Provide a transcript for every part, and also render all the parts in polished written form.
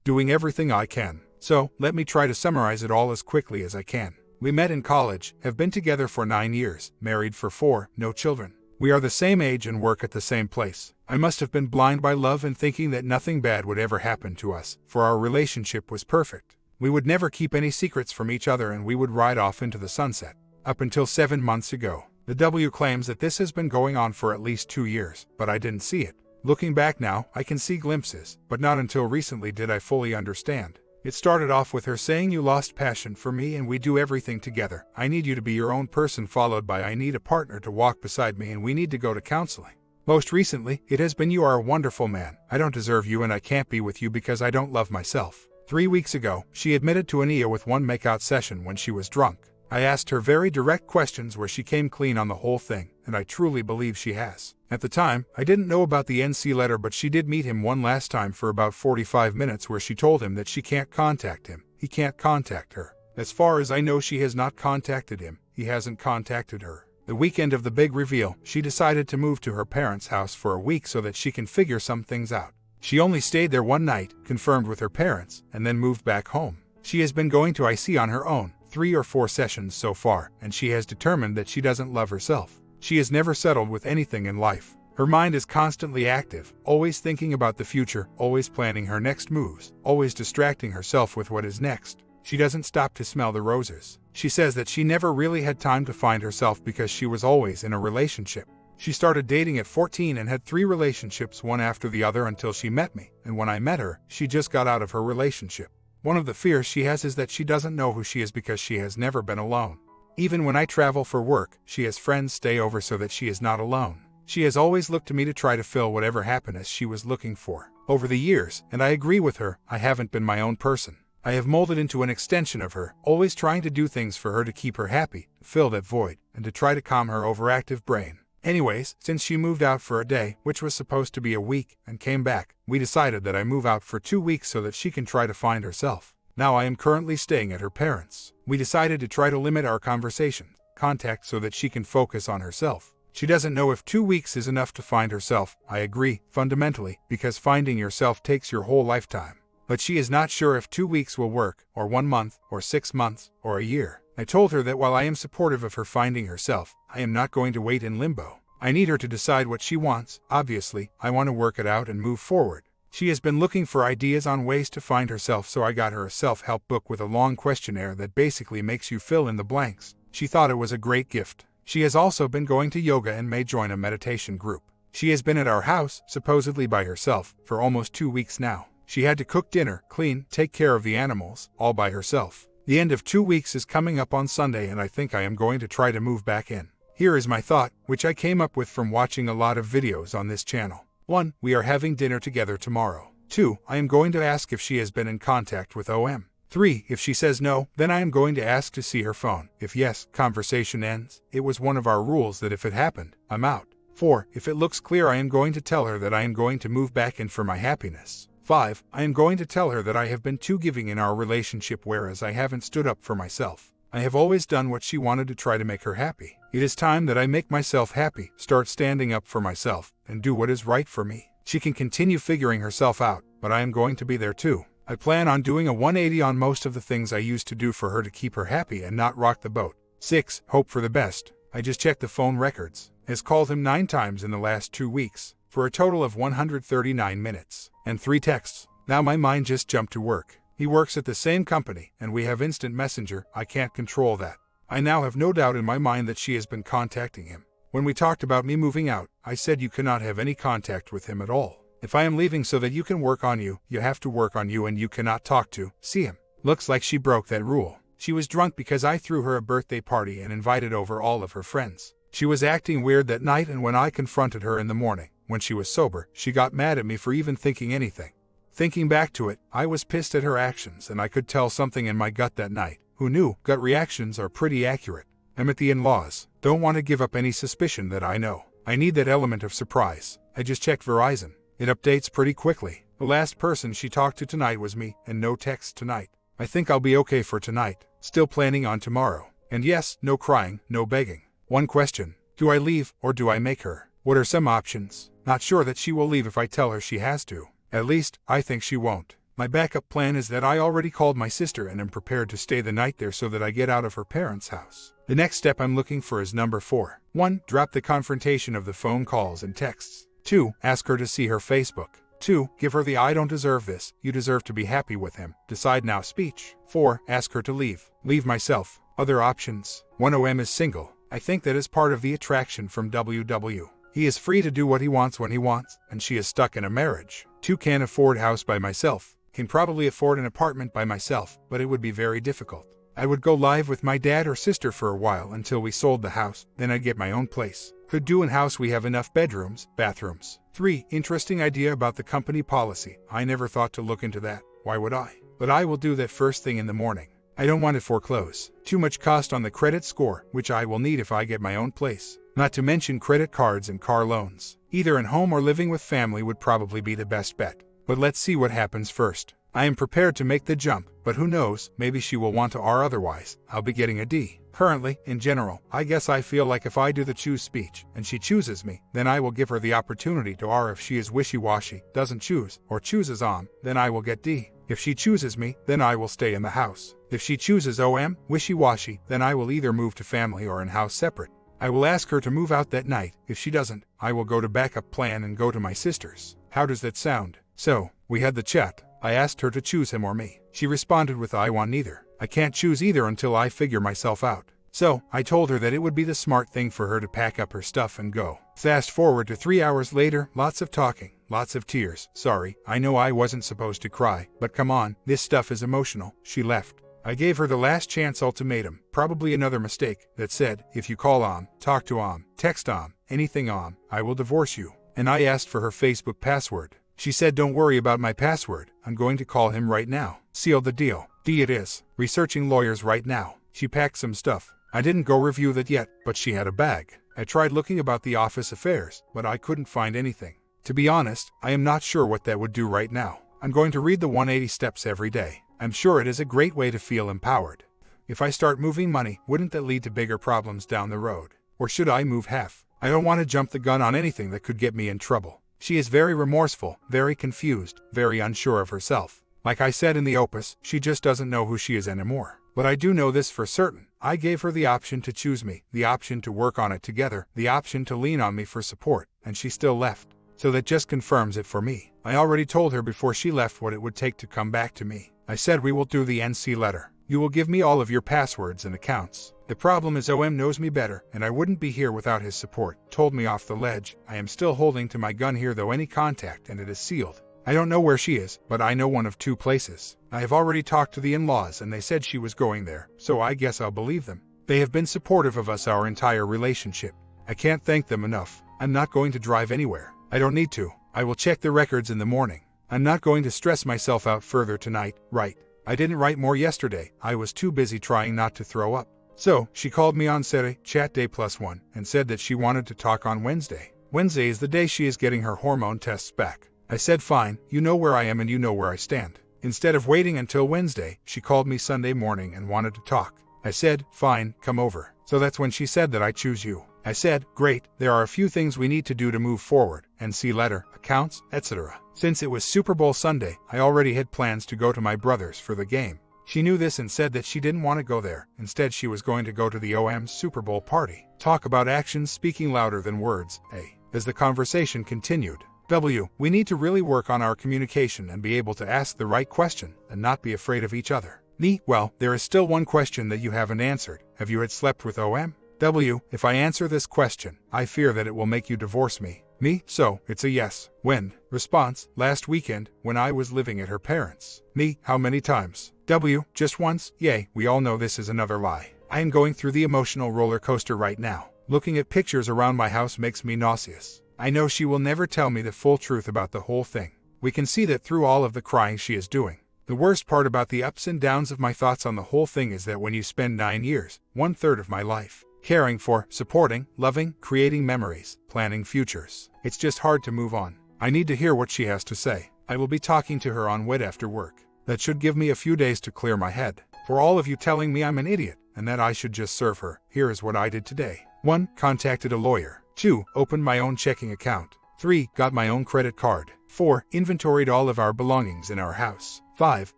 doing everything I can. So, let me try to summarize it all as quickly as I can. We met in college, have been together for 9 years, married for 4, no children. We are the same age and work at the same place. I must have been blind by love and thinking that nothing bad would ever happen to us, for our relationship was perfect. We would never keep any secrets from each other and we would ride off into the sunset. Up until 7 months ago. The W claims that this has been going on for at least 2 years, but I didn't see it. Looking back now, I can see glimpses, but not until recently did I fully understand. It started off with her saying you lost passion for me and we do everything together. I need you to be your own person, followed by I need a partner to walk beside me and we need to go to counseling. Most recently, it has been you are a wonderful man. I don't deserve you and I can't be with you because I don't love myself. 3 weeks ago, she admitted to Ania with one makeout session when she was drunk. I asked her very direct questions where she came clean on the whole thing, and I truly believe she has. At the time, I didn't know about the NC letter, but she did meet him one last time for about 45 minutes where she told him that she can't contact him. He can't contact her. As far as I know, she has not contacted him. He hasn't contacted her. The weekend of the big reveal, she decided to move to her parents' house for a week so that she can figure some things out. She only stayed there one night, confirmed with her parents, and then moved back home. She has been going to IC on her own, 3 or 4 sessions so far, and she has determined that she doesn't love herself. She has never settled with anything in life. Her mind is constantly active, always thinking about the future, always planning her next moves, always distracting herself with what is next. She doesn't stop to smell the roses. She says that she never really had time to find herself because she was always in a relationship. She started dating at 14 and had 3 relationships, one after the other, until she met me, and when I met her, she just got out of her relationship. One of the fears she has is that she doesn't know who she is because she has never been alone. Even when I travel for work, she has friends stay over so that she is not alone. She has always looked to me to try to fill whatever happiness she was looking for. Over the years, and I agree with her, I haven't been my own person. I have molded into an extension of her, always trying to do things for her to keep her happy, fill that void, and to try to calm her overactive brain. Anyways, since she moved out for a day, which was supposed to be a week, and came back, we decided that I move out for 2 weeks so that she can try to find herself. Now I am currently staying at her parents'. We decided to try to limit our contact so that she can focus on herself. She doesn't know if 2 weeks is enough to find herself. I agree, fundamentally, because finding yourself takes your whole lifetime. But she is not sure if 2 weeks will work, or 1 month, or 6 months, or a year. I told her that while I am supportive of her finding herself, I am not going to wait in limbo. I need her to decide what she wants. Obviously, I want to work it out and move forward. She has been looking for ideas on ways to find herself, so I got her a self-help book with a long questionnaire that basically makes you fill in the blanks. She thought it was a great gift. She has also been going to yoga and may join a meditation group. She has been at our house, supposedly by herself, for almost 2 weeks now. She had to cook dinner, clean, take care of the animals, all by herself. The end of 2 weeks is coming up on Sunday and I think I am going to try to move back in. Here is my thought, which I came up with from watching a lot of videos on this channel. 1. We are having dinner together tomorrow. 2. I am going to ask if she has been in contact with OM. 3. If she says no, then I am going to ask to see her phone. If yes, conversation ends. It was one of our rules that if it happened, I'm out. 4. If it looks clear, I am going to tell her that I am going to move back in for my happiness. 5. I am going to tell her that I have been too giving in our relationship, whereas I haven't stood up for myself. I have always done what she wanted to try to make her happy. It is time that I make myself happy, start standing up for myself, and do what is right for me. She can continue figuring herself out, but I am going to be there too. I plan on doing a 180 on most of the things I used to do for her to keep her happy and not rock the boat. 6. Hope for the best. I just checked the phone records. Has called him 9 times in the last 2 weeks, for a total of 139 minutes, and 3 texts. Now my mind just jumped to work. He works at the same company, and we have instant messenger. I can't control that. I now have no doubt in my mind that she has been contacting him. When we talked about me moving out, I said you cannot have any contact with him at all. If I am leaving so that you can work on you, you have to work on you and you cannot talk to, see him. Looks like she broke that rule. She was drunk because I threw her a birthday party and invited over all of her friends. She was acting weird that night, and when I confronted her in the morning, when she was sober, she got mad at me for even thinking anything. Thinking back to it, I was pissed at her actions and I could tell something in my gut that night. Who knew? Gut reactions are pretty accurate. I'm at the in-laws. Don't want to give up any suspicion that I know. I need that element of surprise. I just checked Verizon. It updates pretty quickly. The last person she talked to tonight was me, and no text tonight. I think I'll be okay for tonight. Still planning on tomorrow. And yes, no crying, no begging. One question. Do I leave, or do I make her? What are some options? Not sure that she will leave if I tell her she has to. At least, I think she won't. My backup plan is that I already called my sister and am prepared to stay the night there so that I get out of her parents' house. The next step I'm looking for is number 4. 1. Drop the confrontation of the phone calls and texts. 2. Ask her to see her Facebook. 2. Give her the "I don't deserve this, you deserve to be happy with him, decide now" speech. 4. Ask her to leave. Leave myself. Other options. 1. OM is single. I think that is part of the attraction from WW. He is free to do what he wants when he wants, and she is stuck in a marriage. 2. Can't afford house by myself. Can probably afford an apartment by myself, but it would be very difficult. I would go live with my dad or sister for a while until we sold the house, then I'd get my own place. Could do in house, we have enough bedrooms, bathrooms. 3. Interesting idea about the company policy. I never thought to look into that. Why would I? But I will do that first thing in the morning. I don't want to foreclose. Too much cost on the credit score, which I will need if I get my own place. Not to mention credit cards and car loans. Either in home or living with family would probably be the best bet. But let's see what happens first. I am prepared to make the jump, but who knows, maybe she will want to R, otherwise I'll be getting a D. Currently, in general, I guess I feel like if I do the choose speech, and she chooses me, then I will give her the opportunity to R. If she is wishy-washy, doesn't choose, or chooses OM, then I will get D. If she chooses me, then I will stay in the house. If she chooses OM, wishy-washy, then I will either move to family or in-house separate. I will ask her to move out that night. If she doesn't, I will go to backup plan and go to my sister's. How does that sound? So, we had the chat. I asked her to choose him or me. She responded with "I want neither. I can't choose either until I figure myself out." So, I told her that it would be the smart thing for her to pack up her stuff and go. Fast forward to 3 hours later, lots of talking, lots of tears. Sorry, I know I wasn't supposed to cry, but come on, this stuff is emotional. She left. I gave her the last chance ultimatum, probably another mistake, that said, if you call OM, talk to OM, text OM, anything OM, I will divorce you. And I asked for her Facebook password. She said, "Don't worry about my password, I'm going to call him right now." Sealed the deal. D it is. Researching lawyers right now. She packed some stuff. I didn't go review that yet, but she had a bag. I tried looking about the office affairs, but I couldn't find anything. To be honest, I am not sure what that would do right now. I'm going to read the 180 steps every day. I'm sure it is a great way to feel empowered. If I start moving money, wouldn't that lead to bigger problems down the road? Or should I move half? I don't want to jump the gun on anything that could get me in trouble. She is very remorseful, very confused, very unsure of herself. Like I said in the opus, she just doesn't know who she is anymore. But I do know this for certain. I gave her the option to choose me, the option to work on it together, the option to lean on me for support, and she still left. So that just confirms it for me. I already told her before she left what it would take to come back to me. I said we will do the NC letter. You will give me all of your passwords and accounts. The problem is OM knows me better, and I wouldn't be here without his support. Told me off the ledge. I am still holding to my gun here though, any contact, and it is sealed. I don't know where she is, but I know one of two places. I have already talked to the in-laws and they said she was going there, so I guess I'll believe them. They have been supportive of us our entire relationship. I can't thank them enough. I'm not going to drive anywhere. I don't need to. I will check the records in the morning. I'm not going to stress myself out further tonight, right? I didn't write more yesterday. I was too busy trying not to throw up. So, she called me on Saturday, chat day +1, and said that she wanted to talk on Wednesday. Wednesday is the day she is getting her hormone tests back. I said fine, you know where I am and you know where I stand. Instead of waiting until Wednesday, she called me Sunday morning and wanted to talk. I said, fine, come over. So that's when she said that I choose you. I said, great, there are a few things we need to do to move forward, NC letter, accounts, etc. Since it was Super Bowl Sunday, I already had plans to go to my brother's for the game. She knew this and said that she didn't want to go there. Instead, she was going to go to the OM's Super Bowl party. Talk about actions speaking louder than words, eh? As the conversation continued. W, we need to really work on our communication and be able to ask the right question and not be afraid of each other. Me, well, there is still one question that you haven't answered. Have you had slept with OM? W, if I answer this question, I fear that it will make you divorce me. Me, so, it's a yes. When? Response, last weekend, when I was living at her parents'. Me, how many times? W, just once. Yay, we all know this is another lie. I am going through the emotional roller coaster right now. Looking at pictures around my house makes me nauseous. I know she will never tell me the full truth about the whole thing. We can see that through all of the crying she is doing. The worst part about the ups and downs of my thoughts on the whole thing is that when you spend 9 years, 1/3 of my life, caring for, supporting, loving, creating memories, planning futures, it's just hard to move on. I need to hear what she has to say. I will be talking to her on Wed after work. That should give me a few days to clear my head. For all of you telling me I'm an idiot and that I should just serve her, here is what I did today. 1. Contacted a lawyer. 2. Opened my own checking account. 3. Got my own credit card. 4. Inventoried all of our belongings in our house. 5.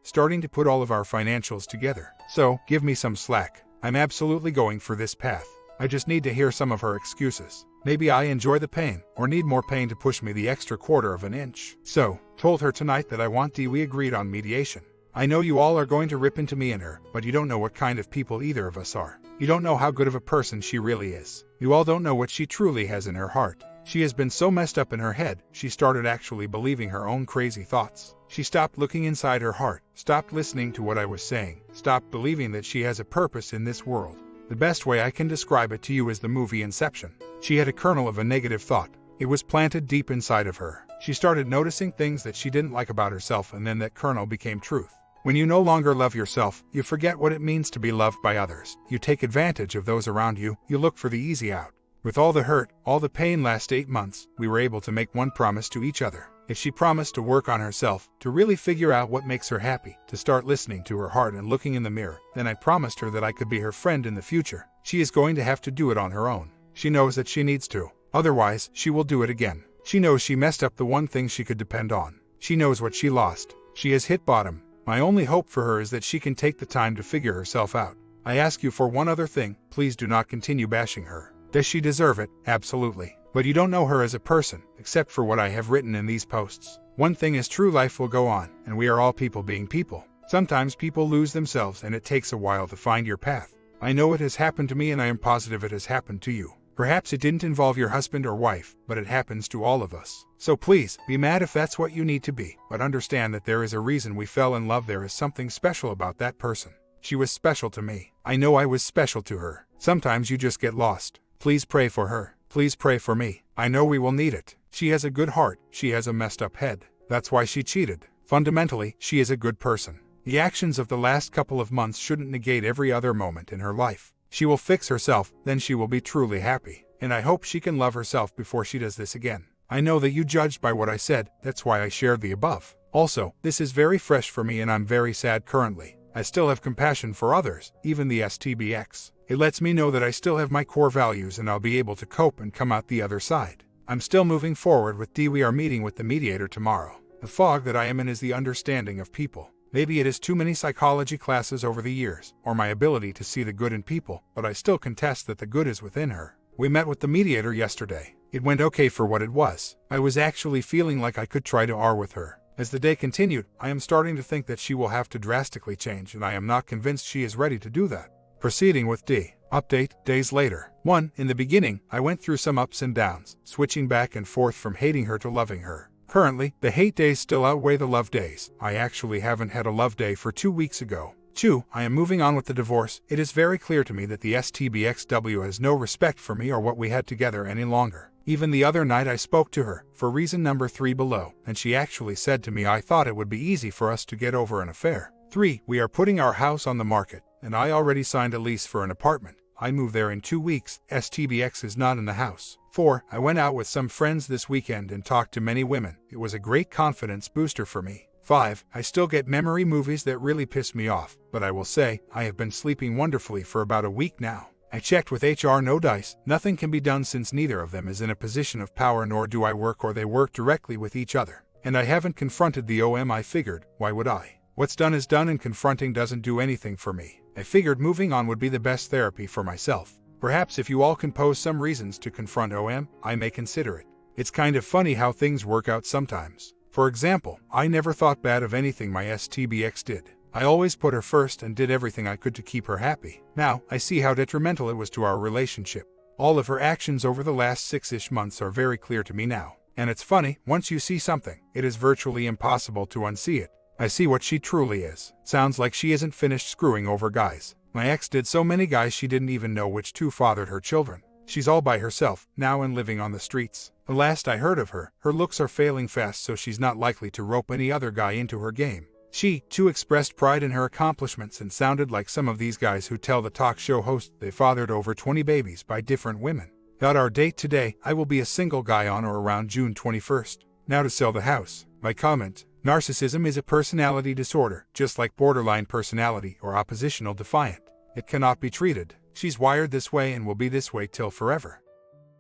Starting to put all of our financials together. So, give me some slack. I'm absolutely going for this path. I just need to hear some of her excuses. Maybe I enjoy the pain, or need more pain to push me the extra quarter of an inch. So, told her tonight that I want D. We agreed on mediation. I know you all are going to rip into me and her, but you don't know what kind of people either of us are. You don't know how good of a person she really is. You all don't know what she truly has in her heart. She has been so messed up in her head, she started actually believing her own crazy thoughts. She stopped looking inside her heart, stopped listening to what I was saying, stopped believing that she has a purpose in this world. The best way I can describe it to you is the movie Inception. She had a kernel of a negative thought. It was planted deep inside of her. She started noticing things that she didn't like about herself, and then that kernel became truth. When you no longer love yourself, you forget what it means to be loved by others. You take advantage of those around you. You look for the easy out. With all the hurt, all the pain last 8 months, we were able to make one promise to each other. If she promised to work on herself, to really figure out what makes her happy, to start listening to her heart and looking in the mirror, then I promised her that I could be her friend in the future. She is going to have to do it on her own. She knows that she needs to. Otherwise, she will do it again. She knows she messed up the one thing she could depend on. She knows what she lost. She has hit bottom. My only hope for her is that she can take the time to figure herself out. I ask you for one other thing, please do not continue bashing her. Does she deserve it? Absolutely. But you don't know her as a person, except for what I have written in these posts. One thing is true, life will go on, and we are all people being people. Sometimes people lose themselves and it takes a while to find your path. I know it has happened to me and I am positive it has happened to you. Perhaps it didn't involve your husband or wife, but it happens to all of us. So please, be mad if that's what you need to be, but understand that there is a reason we fell in love. There is something special about that person. She was special to me. I know I was special to her. Sometimes you just get lost. Please pray for her. Please pray for me. I know we will need it. She has a good heart. She has a messed up head. That's why she cheated. Fundamentally, she is a good person. The actions of the last couple of months shouldn't negate every other moment in her life. She will fix herself, then she will be truly happy. And I hope she can love herself before she does this again. I know that you judged by what I said, that's why I shared the above. Also, this is very fresh for me and I'm very sad currently. I still have compassion for others, even the STBX. It lets me know that I still have my core values and I'll be able to cope and come out the other side. I'm still moving forward with D. We are meeting with the mediator tomorrow. The fog that I am in is the understanding of people. Maybe it is too many psychology classes over the years, or my ability to see the good in people, but I still contest that the good is within her. We met with the mediator yesterday. It went okay for what it was. I was actually feeling like I could try to R with her. As the day continued, I am starting to think that she will have to drastically change, and I am not convinced she is ready to do that. Proceeding with D. Update, days later. 1. In the beginning, I went through some ups and downs, switching back and forth from hating her to loving her. Currently, the hate days still outweigh the love days. I actually haven't had a love day for 2 weeks ago. 2. I am moving on with the divorce. It is very clear to me that the STBXW has no respect for me or what we had together any longer. Even the other night I spoke to her, for reason number 3 below, and she actually said to me I thought it would be easy for us to get over an affair. 3. We are putting our house on the market, and I already signed a lease for an apartment. I move there in 2 weeks. STBX is not in the house. 4. I went out with some friends this weekend and talked to many women. It was a great confidence booster for me. 5. I still get memory movies that really piss me off, but I will say, I have been sleeping wonderfully for about a week now. I checked with HR, no dice. Nothing can be done since neither of them is in a position of power, nor do I work or they work directly with each other. And I haven't confronted the OM. I figured, why would I? What's done is done and confronting doesn't do anything for me. I figured moving on would be the best therapy for myself. Perhaps if you all can pose some reasons to confront OM, I may consider it. It's kind of funny how things work out sometimes. For example, I never thought bad of anything my STBX did. I always put her first and did everything I could to keep her happy. Now, I see how detrimental it was to our relationship. All of her actions over the last 6-ish months are very clear to me now. And it's funny, once you see something, it is virtually impossible to unsee it. I see what she truly is. Sounds like she isn't finished screwing over guys. My ex did so many guys she didn't even know which two fathered her children. She's all by herself, now and living on the streets. The last I heard of her, her looks are failing fast, so she's not likely to rope any other guy into her game. She, too, expressed pride in her accomplishments and sounded like some of these guys who tell the talk show host they fathered over 20 babies by different women. Got our date today. I will be a single guy on or around June 21st. Now to sell the house. My comment. Narcissism is a personality disorder, just like borderline personality or oppositional defiant. It cannot be treated. She's wired this way and will be this way till forever.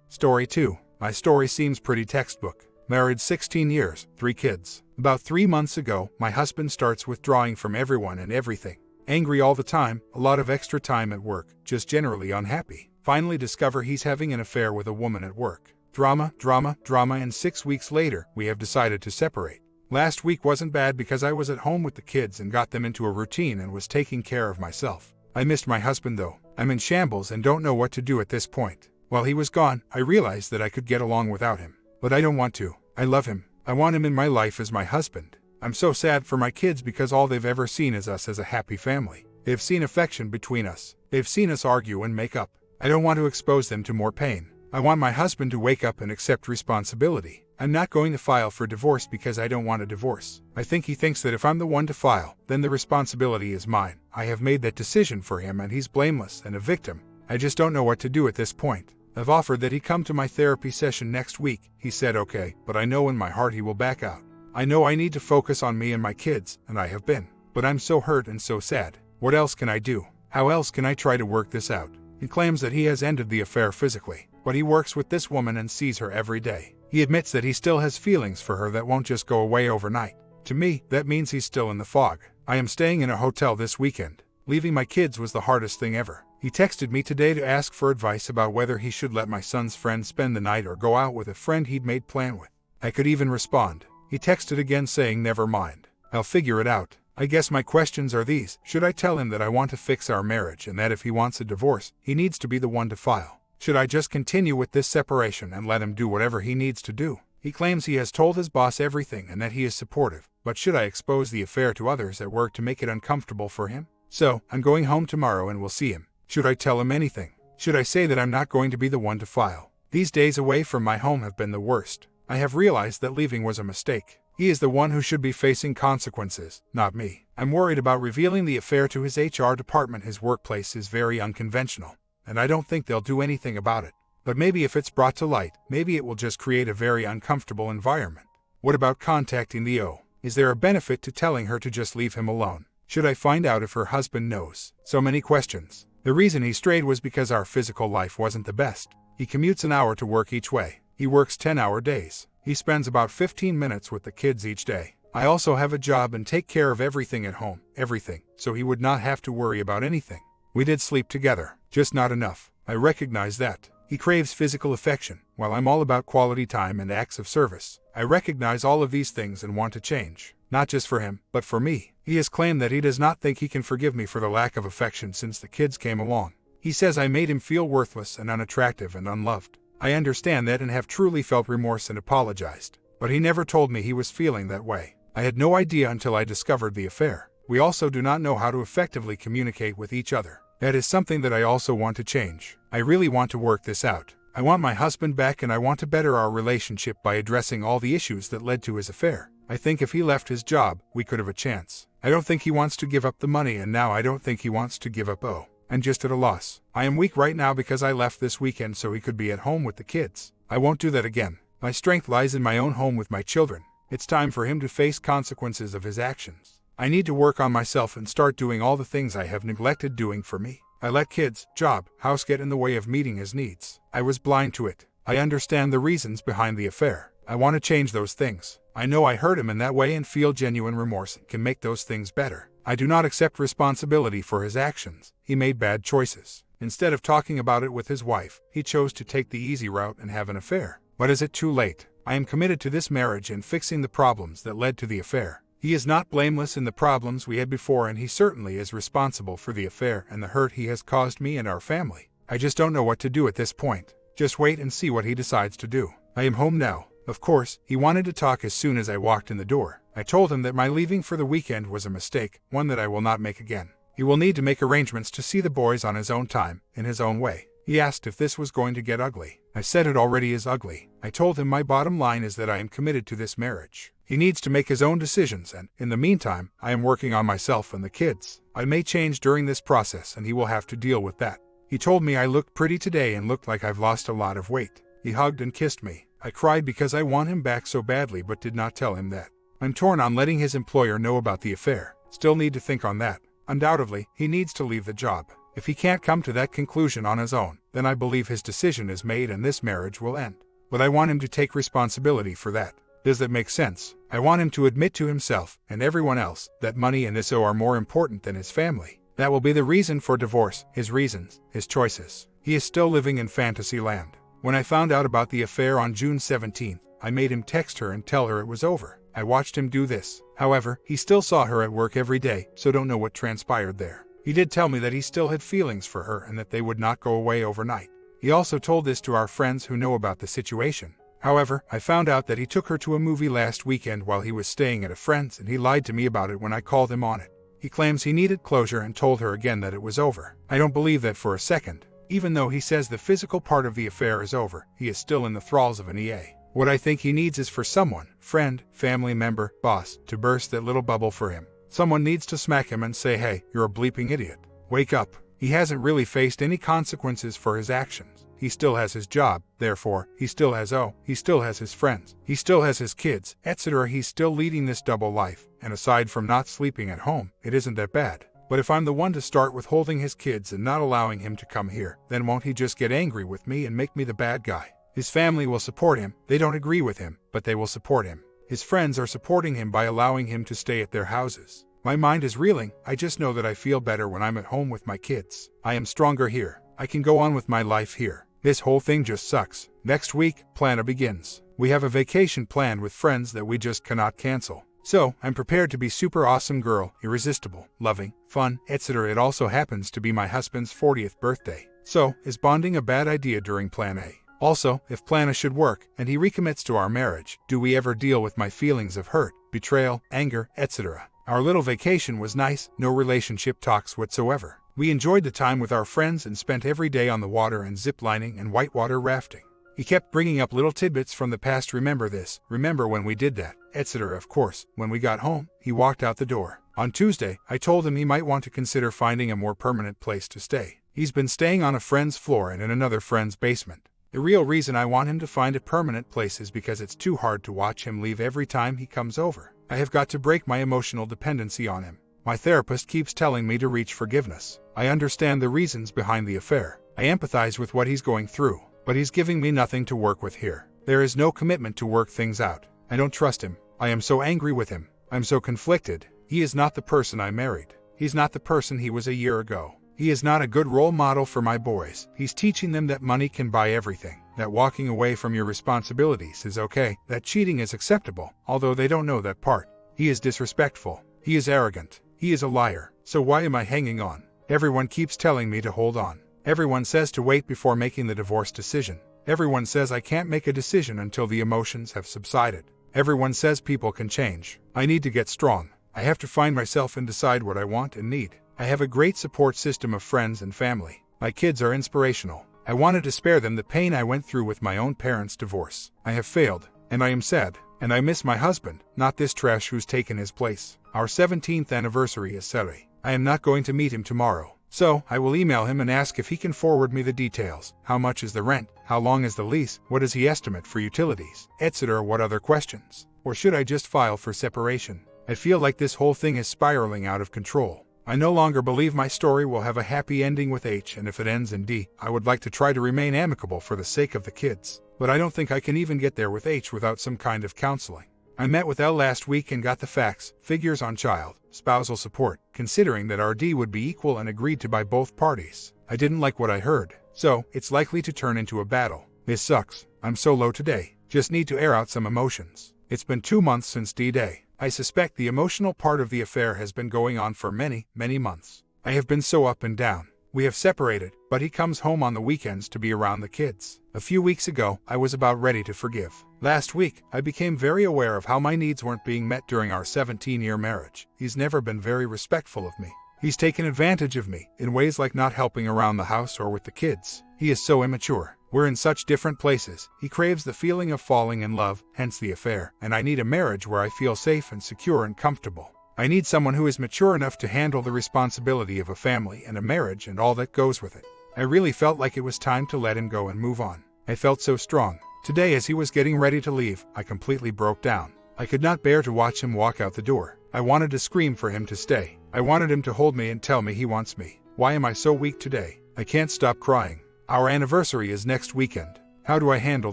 Story 2. My story seems pretty textbook. Married 16 years, 3 kids. About 3 months ago, my husband starts withdrawing from everyone and everything. Angry all the time, a lot of extra time at work, just generally unhappy. Finally discover he's having an affair with a woman at work. Drama, drama, drama, and 6 weeks later, we have decided to separate. Last week wasn't bad because I was at home with the kids and got them into a routine and was taking care of myself. I missed my husband though. I'm in shambles and don't know what to do at this point. While he was gone, I realized that I could get along without him. But I don't want to. I love him. I want him in my life as my husband. I'm so sad for my kids because all they've ever seen is us as a happy family. They've seen affection between us. They've seen us argue and make up. I don't want to expose them to more pain. I want my husband to wake up and accept responsibility. I'm not going to file for divorce because I don't want a divorce. I think he thinks that if I'm the one to file, then the responsibility is mine. I have made that decision for him and he's blameless and a victim. I just don't know what to do at this point. I've offered that he come to my therapy session next week. He said okay, but I know in my heart he will back out. I know I need to focus on me and my kids, and I have been. But I'm so hurt and so sad. What else can I do? How else can I try to work this out? He claims that he has ended the affair physically, but he works with this woman and sees her every day. He admits that he still has feelings for her that won't just go away overnight. To me, that means he's still in the fog. I am staying in a hotel this weekend. Leaving my kids was the hardest thing ever. He texted me today to ask for advice about whether he should let my son's friend spend the night or go out with a friend he'd made plan with. I could even respond. He texted again saying never mind. I'll figure it out. I guess my questions are these. Should I tell him that I want to fix our marriage and that if he wants a divorce, he needs to be the one to file? Should I just continue with this separation and let him do whatever he needs to do? He claims he has told his boss everything and that he is supportive, but should I expose the affair to others at work to make it uncomfortable for him? So, I'm going home tomorrow and will see him. Should I tell him anything? Should I say that I'm not going to be the one to file? These days away from my home have been the worst. I have realized that leaving was a mistake. He is the one who should be facing consequences, not me. I'm worried about revealing the affair to his HR department. His workplace is very unconventional, and I don't think they'll do anything about it. But maybe if it's brought to light, maybe it will just create a very uncomfortable environment. What about contacting the O? Is there a benefit to telling her to just leave him alone? Should I find out if her husband knows? So many questions. The reason he strayed was because our physical life wasn't the best. He commutes an hour to work each way. He works 10-hour days. He spends about 15 minutes with the kids each day. I also have a job and take care of everything at home, everything, so he would not have to worry about anything. We did sleep together, just not enough. I recognize that. He craves physical affection, while I'm all about quality time and acts of service. I recognize all of these things and want to change, not just for him, but for me. He has claimed that he does not think he can forgive me for the lack of affection since the kids came along. He says I made him feel worthless and unattractive and unloved. I understand that and have truly felt remorse and apologized. But he never told me he was feeling that way. I had no idea until I discovered the affair. We also do not know how to effectively communicate with each other. That is something that I also want to change. I really want to work this out. I want my husband back and I want to better our relationship by addressing all the issues that led to his affair. I think if he left his job, we could have a chance. I don't think he wants to give up the money and now I don't think he wants to give up O. I'm just at a loss. I am weak right now because I left this weekend so he could be at home with the kids. I won't do that again. My strength lies in my own home with my children. It's time for him to face consequences of his actions. I need to work on myself and start doing all the things I have neglected doing for me. I let kids, job, house get in the way of meeting his needs. I was blind to it. I understand the reasons behind the affair. I want to change those things. I know I hurt him in that way and feel genuine remorse and can make those things better. I do not accept responsibility for his actions. He made bad choices. Instead of talking about it with his wife, he chose to take the easy route and have an affair. But is it too late? I am committed to this marriage and fixing the problems that led to the affair. He is not blameless in the problems we had before and he certainly is responsible for the affair and the hurt he has caused me and our family. I just don't know what to do at this point. Just wait and see what he decides to do. I am home now. Of course, he wanted to talk as soon as I walked in the door. I told him that my leaving for the weekend was a mistake, one that I will not make again. He will need to make arrangements to see the boys on his own time, in his own way. He asked if this was going to get ugly. I said it already is ugly. I told him my bottom line is that I am committed to this marriage. He needs to make his own decisions and, in the meantime, I am working on myself and the kids. I may change during this process and he will have to deal with that. He told me I looked pretty today and looked like I've lost a lot of weight. He hugged and kissed me. I cried because I want him back so badly but did not tell him that. I'm torn on letting his employer know about the affair. Still need to think on that. Undoubtedly, he needs to leave the job. If he can't come to that conclusion on his own, then I believe his decision is made and this marriage will end. but I want him to take responsibility for that. Does that make sense? I want him to admit to himself and everyone else that money and his are more important than his family. That will be the reason for divorce, his reasons, his choices. He is still living in fantasy land. When I found out about the affair on June 17th, I made him text her and tell her it was over. I watched him do this. However, he still saw her at work every day, so don't know what transpired there. He did tell me that he still had feelings for her and that they would not go away overnight. He also told this to our friends who know about the situation. However, I found out that he took her to a movie last weekend while he was staying at a friend's, and he lied to me about it when I called him on it. He claims he needed closure and told her again that it was over. I don't believe that for a second. Even though he says the physical part of the affair is over, he is still in the thralls of an EA. What I think he needs is for someone, friend, family member, boss, to burst that little bubble for him. Someone needs to smack him and say, hey, you're a bleeping idiot. Wake up. He hasn't really faced any consequences for his actions. He still has his job, therefore, he still has he still has his friends, he still has his kids, etc. He's still leading this double life, and aside from not sleeping at home, it isn't that bad. But if I'm the one to start withholding his kids and not allowing him to come here, then won't he just get angry with me and make me the bad guy? His family will support him. They don't agree with him, but they will support him. His friends are supporting him by allowing him to stay at their houses. My mind is reeling. I just know that I feel better when I'm at home with my kids. I am stronger here. I can go on with my life here. This whole thing just sucks. Next week, Plana begins. We have a vacation planned with friends that we just cannot cancel. So, I'm prepared to be super awesome girl, irresistible, loving, fun, etc. It also happens to be my husband's 40th birthday. So, is bonding a bad idea during Plan A? Also, if Plana should work, and he recommits to our marriage, do we ever deal with my feelings of hurt, betrayal, anger, etc.? Our little vacation was nice, no relationship talks whatsoever. We enjoyed the time with our friends and spent every day on the water and zip-lining and whitewater rafting. He kept bringing up little tidbits from the past. Remember this, remember when we did that, etc. Of course, when we got home, he walked out the door. On Tuesday, I told him he might want to consider finding a more permanent place to stay. He's been staying on a friend's floor and in another friend's basement. The real reason I want him to find a permanent place is because it's too hard to watch him leave every time he comes over. I have got to break my emotional dependency on him. My therapist keeps telling me to reach forgiveness. I understand the reasons behind the affair. I empathize with what he's going through, but he's giving me nothing to work with here. There is no commitment to work things out. I don't trust him. I am so angry with him. I'm so conflicted. He is not the person I married. He's not the person he was a year ago. He is not a good role model for my boys. He's teaching them that money can buy everything, that walking away from your responsibilities is okay, that cheating is acceptable, although they don't know that part. He is disrespectful. He is arrogant. He is a liar. So why am I hanging on? Everyone keeps telling me to hold on. Everyone says to wait before making the divorce decision. Everyone says I can't make a decision until the emotions have subsided. Everyone says people can change. I need to get strong. I have to find myself and decide what I want and need. I have a great support system of friends and family. My kids are inspirational. I wanted to spare them the pain I went through with my own parents' divorce. I have failed, and I am sad, and I miss my husband, not this trash who's taken his place. Our 17th anniversary is Saturday. I am not going to meet him tomorrow. So, I will email him and ask if he can forward me the details. How much is the rent? How long is the lease? What does he estimate for utilities? Etc. What other questions? Or should I just file for separation? I feel like this whole thing is spiraling out of control. I no longer believe my story will have a happy ending with H, and if it ends in D, I would like to try to remain amicable for the sake of the kids. But I don't think I can even get there with H without some kind of counseling. I met with L last week and got the facts, figures on child, spousal support, considering that our D would be equal and agreed to by both parties. I didn't like what I heard, so it's likely to turn into a battle. This sucks. I'm so low today. Just need to air out some emotions. It's been 2 months since D-Day. I suspect the emotional part of the affair has been going on for many, many months. I have been so up and down. We have separated, but he comes home on the weekends to be around the kids. A few weeks ago, I was about ready to forgive. Last week, I became very aware of how my needs weren't being met during our 17-year marriage. He's never been very respectful of me. He's taken advantage of me in ways like not helping around the house or with the kids. He is so immature. We're in such different places. He craves the feeling of falling in love, hence the affair, and I need a marriage where I feel safe and secure and comfortable. I need someone who is mature enough to handle the responsibility of a family and a marriage and all that goes with it. I really felt like it was time to let him go and move on. I felt so strong. Today, as he was getting ready to leave, I completely broke down. I could not bear to watch him walk out the door. I wanted to scream for him to stay. I wanted him to hold me and tell me he wants me. Why am I so weak today? I can't stop crying. Our anniversary is next weekend. How do I handle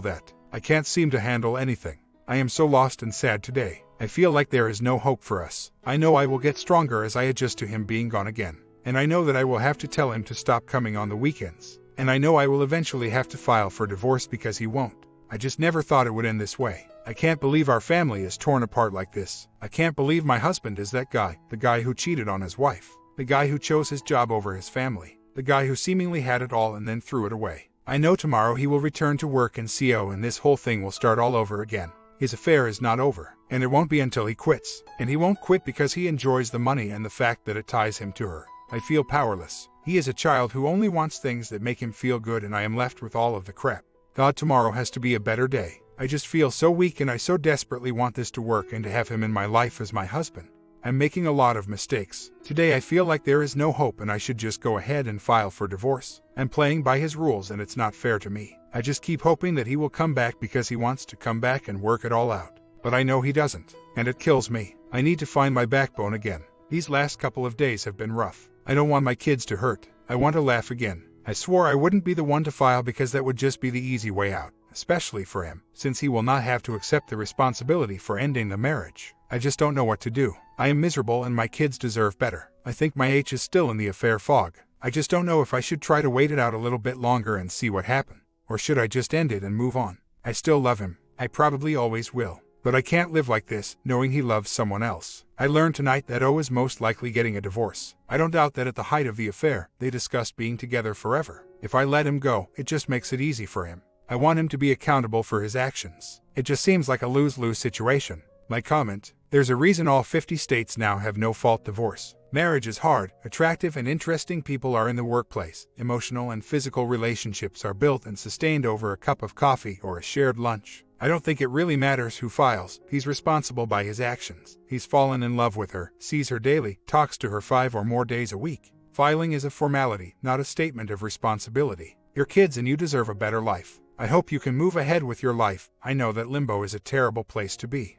that? I can't seem to handle anything. I am so lost and sad today. I feel like there is no hope for us. I know I will get stronger as I adjust to him being gone again. And I know that I will have to tell him to stop coming on the weekends. And I know I will eventually have to file for divorce because he won't. I just never thought it would end this way. I can't believe our family is torn apart like this. I can't believe my husband is that guy, the guy who cheated on his wife, the guy who chose his job over his family, the guy who seemingly had it all and then threw it away. I know tomorrow he will return to work in CO and this whole thing will start all over again. His affair is not over, and it won't be until he quits. And he won't quit because he enjoys the money and the fact that it ties him to her. I feel powerless. He is a child who only wants things that make him feel good and I am left with all of the crap. God, tomorrow has to be a better day. I just feel so weak and I so desperately want this to work and to have him in my life as my husband. I'm making a lot of mistakes. Today I feel like there is no hope and I should just go ahead and file for divorce. I'm playing by his rules and it's not fair to me. I just keep hoping that he will come back because he wants to come back and work it all out. But I know he doesn't, and it kills me. I need to find my backbone again. These last couple of days have been rough. I don't want my kids to hurt. I want to laugh again. I swore I wouldn't be the one to file because that would just be the easy way out, especially for him, since he will not have to accept the responsibility for ending the marriage. I just don't know what to do. I am miserable and my kids deserve better. I think my H is still in the affair fog. I just don't know if I should try to wait it out a little bit longer and see what happens. Or should I just end it and move on? I still love him. I probably always will. But I can't live like this, knowing he loves someone else. I learned tonight that O is most likely getting a divorce. I don't doubt that at the height of the affair, they discussed being together forever. If I let him go, it just makes it easy for him. I want him to be accountable for his actions. It just seems like a lose-lose situation. My comment: there's a reason all 50 states now have no-fault divorce. Marriage is hard. Attractive and interesting people are in the workplace. Emotional and physical relationships are built and sustained over a cup of coffee or a shared lunch. I don't think it really matters who files. He's responsible by his actions. He's fallen in love with her, sees her daily, talks to her 5 or more days a week. Filing is a formality, not a statement of responsibility. Your kids and you deserve a better life. I hope you can move ahead with your life. I know that limbo is a terrible place to be.